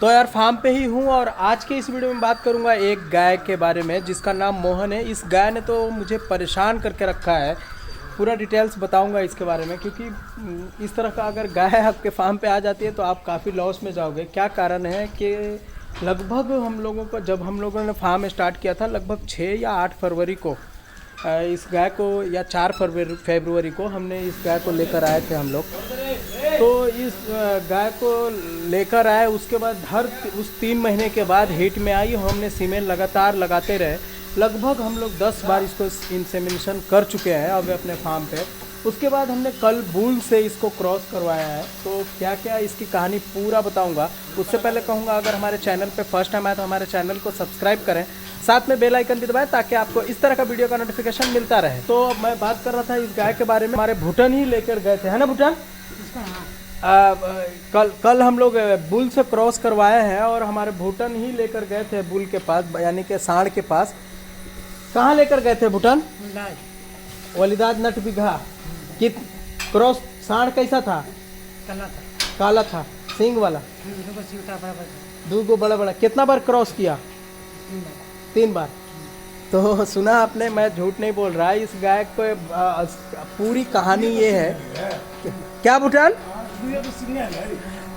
तो यार फार्म पे ही हूँ और आज के इस वीडियो में बात करूँगा एक गाय के बारे में जिसका नाम मोहन है। इस गाय ने तो मुझे परेशान करके रखा है। पूरा डिटेल्स बताऊँगा इसके बारे में, क्योंकि इस तरह का अगर गाय आपके फार्म पे आ जाती है तो आप काफ़ी लॉस में जाओगे। क्या कारण है कि लगभग हम लोगों को, जब हम लोगों ने फार्म स्टार्ट किया था लगभग 6 या 8 फरवरी को इस गाय को, या 4 फरवरी को हमने इस गाय को लेकर आए थे हम लोग। तो इस गाय को लेकर आए, उसके बाद हर उस 3 महीने के बाद हीट में आई। हमने सीमेंट लगातार लगाते रहे। लगभग हम लोग 10 बार इसको इंसेमिनेशन कर चुके हैं अब अपने फार्म पे। उसके बाद हमने कल बुल से इसको क्रॉस करवाया है। तो क्या क्या इसकी कहानी पूरा बताऊंगा। उससे पहले कहूँगा, अगर हमारे चैनल पे फर्स्ट टाइम आए तो हमारे चैनल को सब्सक्राइब करें, साथ में बेल आइकन भी दबाएं ताकि आपको इस तरह का वीडियो का नोटिफिकेशन मिलता रहे। तो मैं बात कर रहा था इस गाय के बारे में। हमारे भूटान ही लेकर गए थे, है ना भूटान? कल हम लोग बुल से क्रॉस करवाए हैं और हमारे भूटान ही लेकर गए थे बुल के पास, यानी कि सांड के पास। कहाँ लेकर गए थे भूटान? वलीदाद नट बिघा। कि क्रॉस सांड कैसा था? काला था, सिंग वाला। 2 बड़ा बड़ा। कितना बार क्रॉस किया? 3 बार। तो सुना आपने, मैं झूठ नहीं बोल रहा। इस गाय को पूरी कहानी ये है। क्या भूटान?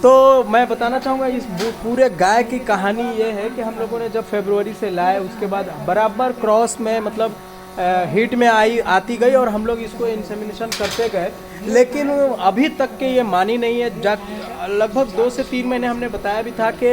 तो मैं बताना चाहूँगा इस पूरे गाय की कहानी ये है कि हम लोगों ने जब फरवरी से लाए, उसके बाद बराबर क्रॉस में, मतलब हीट में आती गई और हम लोग इसको इंसेमिनेशन करते गए, लेकिन अभी तक के ये मानी नहीं है। लगभग 2 से 3 महीने हमने बताया भी था कि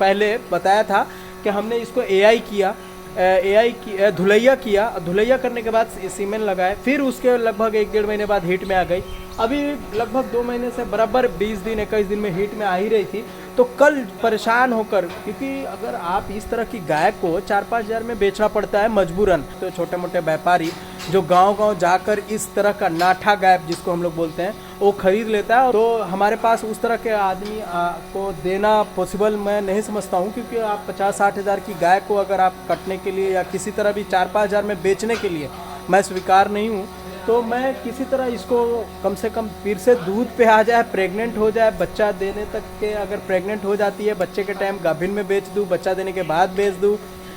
पहले बताया था कि हमने इसको एआई की धुलैया किया। धुलैया करने के बाद सीमेंट लगाए, फिर उसके लगभग 1-1.5 महीने बाद हीट में आ गई। अभी लगभग 2 महीने से बराबर 20 दिन 21 दिन में हीट में आ ही रही थी। तो कल परेशान होकर, क्योंकि अगर आप इस तरह की गाय को 4-5 हज़ार में बेचना पड़ता है मजबूरन, तो छोटे मोटे व्यापारी जो गांव-गांव जाकर इस तरह का नाठा गाय जिसको हम लोग बोलते हैं वो खरीद लेता है। तो हमारे पास उस तरह के आदमी को देना पॉसिबल मैं नहीं समझता हूँ, क्योंकि आप 50-60 हज़ार की गाय को अगर आप कटने के लिए या किसी तरह भी 4-5 हज़ार में बेचने के लिए मैं स्वीकार नहीं हूँ। तो मैं किसी तरह इसको कम से कम फिर से दूध पे आ जाए, प्रेग्नेंट हो जाए, बच्चा देने तक के, अगर प्रेग्नेंट हो जाती है बच्चे के टाइम गाभिन में बेच दूँ, बच्चा देने के बाद बेच दूँ,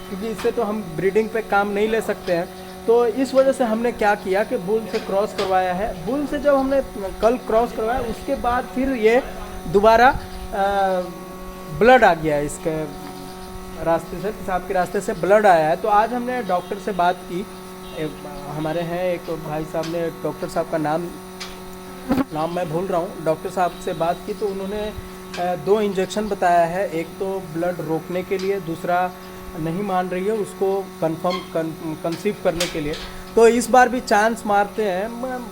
क्योंकि इससे तो हम ब्रीडिंग पे काम नहीं ले सकते हैं। तो इस वजह से हमने क्या किया कि बुल से क्रॉस करवाया है। बुल से जब हमने कल क्रॉस करवाया, उसके बाद फिर ये दोबारा ब्लड आ गया इसके रास्ते से, पेशाब के रास्ते से ब्लड आया है। तो आज हमने डॉक्टर से बात की। हमारे हैं एक भाई साहब ने, डॉक्टर साहब का नाम मैं भूल रहा हूँ, डॉक्टर साहब से बात की तो उन्होंने 2 इंजेक्शन बताया है। एक तो ब्लड रोकने के लिए, दूसरा नहीं मान रही है उसको कंसीव करने के लिए। तो इस बार भी चांस मारते हैं।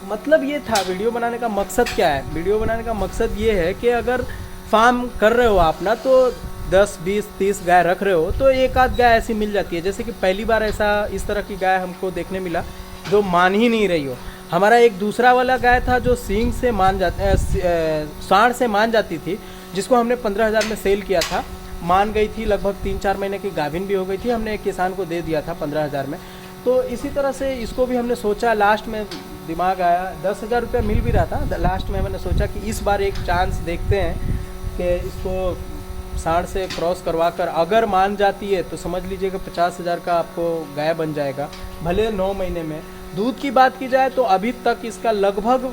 मतलब ये था, वीडियो बनाने का मकसद क्या है? वीडियो बनाने का मकसद ये है कि अगर फार्म कर रहे हो आप ना, तो 10, 20, 30 गाय रख रहे हो तो एक आध गाय ऐसी मिल जाती है। जैसे कि पहली बार ऐसा इस तरह की गाय हमको देखने मिला जो मान ही नहीं रही हो। हमारा एक दूसरा वाला गाय था जो सींग से मान जाते, सांड से मान जाती थी, जिसको हमने 15 हज़ार में सेल किया था। मान गई थी, लगभग 3-4 महीने की गाभिन भी हो गई थी। हमने एक किसान को दे दिया था 15 हज़ार में। तो इसी तरह से इसको भी हमने सोचा, लास्ट में दिमाग आया, 10 हज़ार रुपया मिल भी रहा था। लास्ट में मैंने सोचा कि इस बार एक चांस देखते हैं कि इसको सांड से क्रॉस करवा कर अगर मान जाती है तो समझ लीजिएगा 50 हज़ार का आपको गाय बन जाएगा, भले 9 महीने में। दूध की बात की जाए तो अभी तक इसका लगभग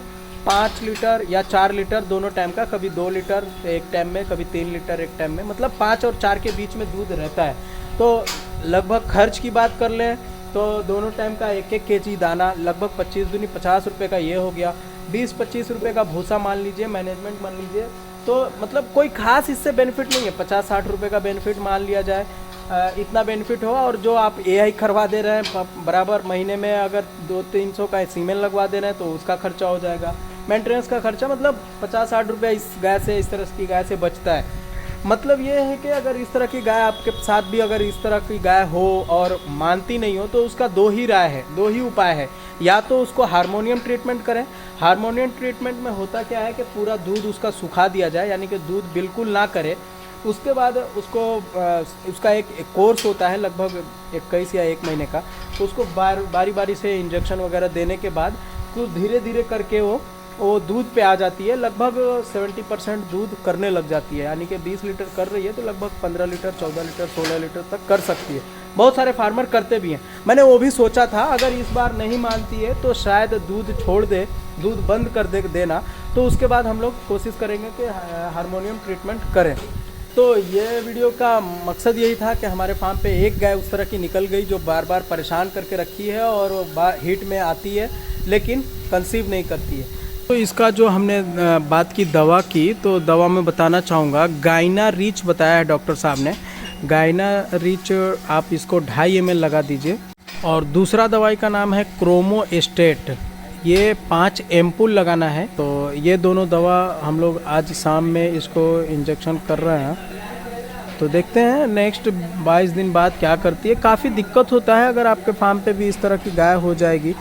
5 लीटर या 4 लीटर दोनों टाइम का, कभी 2 लीटर एक टाइम में, कभी 3 लीटर एक टाइम में, मतलब 5 और 4 के बीच में दूध रहता है। तो लगभग खर्च की बात कर लें तो दोनों टाइम का 1-1 केजी दाना, लगभग 25 दूनी 50 रुपये का ये हो गया। 20-25 रुपये का भूसा मान लीजिए, मैनेजमेंट मान लीजिए। तो मतलब कोई खास इससे बेनिफिट नहीं है। 50-60 रुपये का बेनिफिट मान लिया जाए, इतना बेनिफिट हो। और जो आप एआई करवा दे रहे हैं बराबर, महीने में अगर 200-300 का सीमेंट लगवा दे रहे हैं तो उसका खर्चा हो जाएगा, मेंटेनेंस का खर्चा, मतलब 50-60 रुपये इस गाय से, इस तरह की गाय से बचता है। मतलब ये है कि अगर इस तरह की गाय आपके साथ भी अगर इस तरह की गाय हो और मानती नहीं हो तो उसका 2 ही राय है, 2 ही उपाय है। या तो उसको हार्मोनियम ट्रीटमेंट करें। हार्मोनियम ट्रीटमेंट में होता क्या है कि पूरा दूध उसका सुखा दिया जाए, यानी कि दूध बिल्कुल ना करे। उसके बाद उसको उसका एक कोर्स होता है लगभग 21 या 1 महीने का। तो उसको बारी बारी से इंजेक्शन वगैरह देने के बाद कुछ धीरे धीरे करके वो वो दूध पे आ जाती है, लगभग 70% दूध करने लग जाती है, यानी कि 20 लीटर कर रही है तो लगभग 15 लीटर 14 लीटर 16 लीटर तक कर सकती है। बहुत सारे फार्मर करते भी हैं। मैंने वो भी सोचा था अगर इस बार नहीं मानती है तो शायद दूध छोड़ दे, दूध बंद कर देना, तो उसके बाद हम लोग कोशिश करेंगे कि हार्मोनियम ट्रीटमेंट करें। तो ये वीडियो का मकसद यही था कि हमारे फार्म पे एक गाय उस तरह की निकल गई जो बार बार परेशान करके रखी है और वो हीट में आती है लेकिन कंसीव नहीं करती है। तो इसका जो हमने बात की दवा की, तो दवा में बताना चाहूँगा, गाइना रिच बताया है डॉक्टर साहब ने। गाइना रिच आप इसको 2.5 ml लगा दीजिए। और दूसरा दवाई का नाम है क्रोमो एस्टेट, ये 5 एम्पुल लगाना है। तो ये दोनों दवा हम लोग आज शाम में इसको इंजेक्शन कर रहे हैं। तो देखते हैं नेक्स्ट 22 दिन बाद क्या करती है। काफ़ी दिक्कत होता है अगर आपके फार्म पे भी इस तरह की गाय हो जाएगी।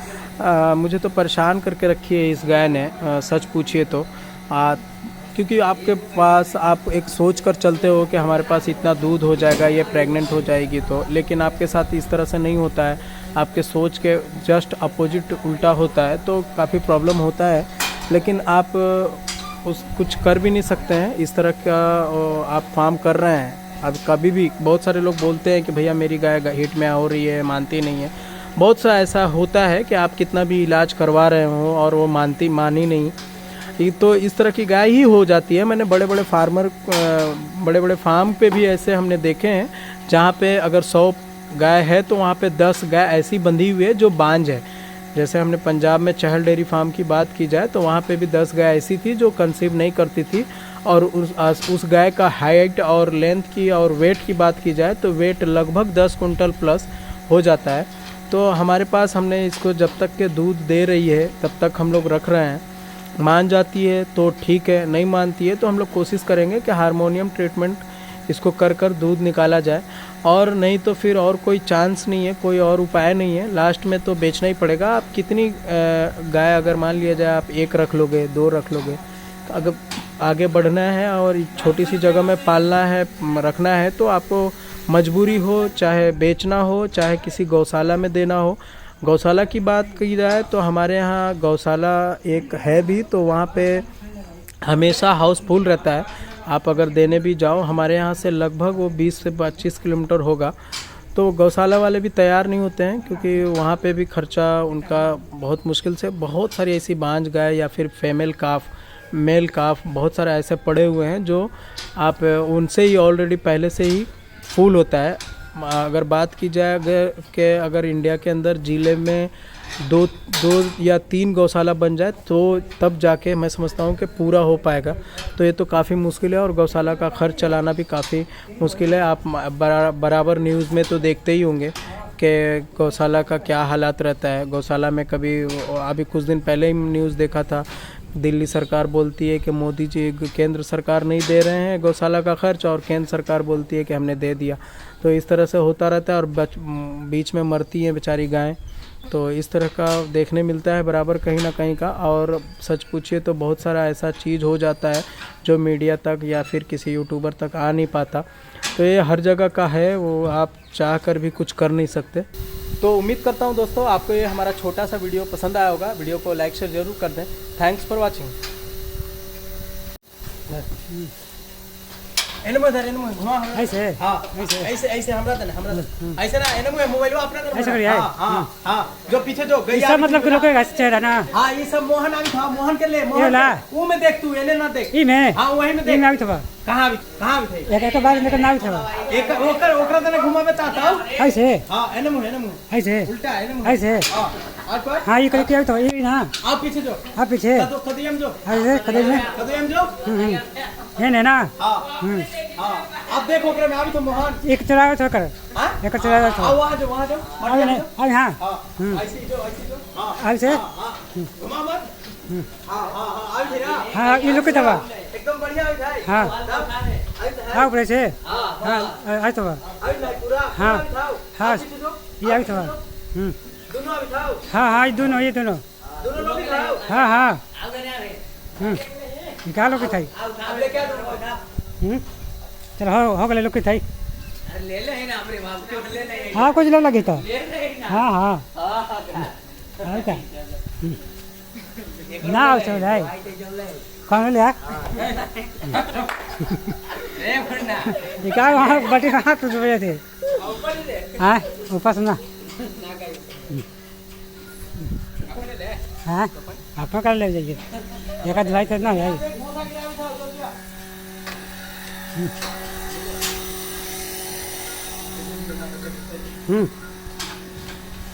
मुझे तो परेशान करके रखी है इस गाय ने, सच पूछिए तो। क्योंकि आपके पास आप एक सोच कर चलते हो कि हमारे पास इतना दूध हो जाएगा, ये प्रेग्नेंट हो जाएगी, तो लेकिन आपके साथ इस तरह से नहीं होता है। आपके सोच के जस्ट अपोजिट उल्टा होता है, तो काफ़ी प्रॉब्लम होता है। लेकिन आप कुछ कर भी नहीं सकते हैं। इस तरह का आप फार्म कर रहे हैं। अब कभी भी बहुत सारे लोग बोलते हैं कि भैया मेरी गाय हीट में हो रही है, मानती नहीं है। बहुत सा ऐसा होता है कि आप कितना भी इलाज करवा रहे हो और वो मानी नहीं, तो इस तरह की गाय ही हो जाती है। मैंने बड़े बड़े फार्म पे भी ऐसे हमने देखे हैं जहाँ पे अगर 100 गाय है तो वहाँ पे 10 गाय ऐसी बंधी हुई है जो बांझ है। जैसे हमने पंजाब में चहल डेयरी फार्म की बात की जाए तो वहाँ पे भी 10 गाय ऐसी थी जो कंसीव नहीं करती थी। और उस गाय का हाइट और लेंथ की और वेट की बात की जाए तो वेट लगभग 10 कुंटल प्लस हो जाता है। तो हमारे पास हमने इसको जब तक के दूध दे रही है तब तक हम लोग रख रहे हैं। मान जाती है तो ठीक है, नहीं मानती है तो हम लोग कोशिश करेंगे कि हार्मोनियम ट्रीटमेंट इसको कर दूध निकाला जाए। और नहीं तो फिर और कोई चांस नहीं है, कोई और उपाय नहीं है। लास्ट में तो बेचना ही पड़ेगा। आप कितनी गाय अगर मान लिया जाए आप 1 रख लोगे, 2 रख लोगे, तो अगर आगे बढ़ना है और छोटी सी जगह में पालना है, रखना है, तो आपको मजबूरी हो, चाहे बेचना हो, चाहे किसी गौशाला में देना हो। गौशाला की बात की जाए तो हमारे यहाँ गौशाला एक है भी, तो वहाँ पे हमेशा हाउस फुल रहता है। आप अगर देने भी जाओ, हमारे यहाँ से लगभग वो 20 से 25 किलोमीटर होगा, तो गौशाला वाले भी तैयार नहीं होते हैं क्योंकि वहाँ पे भी खर्चा उनका बहुत मुश्किल से। बहुत सारी ऐसी बांझ गाय या फिर फीमेल काफ, मेल काफ बहुत सारे ऐसे पड़े हुए हैं जो आप उनसे ही ऑलरेडी पहले से ही फुल होता है। अगर बात की जाए अगर इंडिया के अंदर ज़िले में 2 या 3 गौशाला बन जाए तो तब जाके मैं समझता हूँ कि पूरा हो पाएगा। तो ये तो काफ़ी मुश्किल है और गौशाला का खर्च चलाना भी काफ़ी मुश्किल है। आप बराबर न्यूज़ में तो देखते ही होंगे कि गौशाला का क्या हालात रहता है। गौशाला में कभी अभी कुछ दिन पहले ही न्यूज़ देखा था, दिल्ली सरकार बोलती है कि मोदी जी केंद्र सरकार नहीं दे रहे हैं गौशाला का खर्च, और केंद्र सरकार बोलती है कि हमने दे दिया। तो इस तरह से होता रहता है और बीच में मरती हैं बेचारी गायें। तो इस तरह का देखने मिलता है बराबर कहीं ना कहीं का। और सच पूछिए तो बहुत सारा ऐसा चीज़ हो जाता है जो मीडिया तक या फिर किसी यूट्यूबर तक आ नहीं पाता। तो ये हर जगह का है, वो आप चाह कर भी कुछ कर नहीं सकते। तो उम्मीद करता हूँ दोस्तों आपको ये हमारा छोटा सा वीडियो पसंद आया होगा। वीडियो को लाइक शेयर जरूर कर दें। Thanks for watching. ऐसे ऐसे हमरा ऐसे ना एने मोबाइल अपना ऐसे करिए। हां जो पीछे जो गई सब मतलब कि लोग का चेहरा ना। हां ये सब मोहन आवी था, मोहन के ले मोहन वो में देख, तू एने ना देख। ई में हां वही में देख। ई में आवी था कहां थे एक तो बार में ना आवी था एक ओकरा तने घुमावे ताता ऐसे। हां एने मुंह ऐसे उल्टा एने मुंह ऐसे। हां और पर हां ये करके आवी तो ई ना आप पीछे जो आप पीछे तो कदम जो ऐसे कदम जो है ना। हां आप देखो ओकरा में आवी तो मोहन एक चलावे तो कर एक चलावे तो आवाज वहां जो अरे नहीं अरे हां ऐसे जो हां ऐसे घुमा मत। हां आवी ना। हां ये लोग तबा एकदम बढ़िया आवी है। हां हां ऊपर से हां आई तो आवी ना पूरा। हां हां ये आवी तो दोनों आवी था। हां हां ये दोनों लोग खाओ। हां हां निकालो के थाई अब ले क्या दो। चल हो गले लोग के थाई ले ले ना हमरे बाप के ले ले। हां कुछ लो लगे तो ले ले ना। हां हां हां का ना चल है कौन ले ये क्या वहाँ बटे कहाँ टूट गए थे हाँ ऊपर से ना हाँ आप कर ले जाइए एक आध भाई तो ना है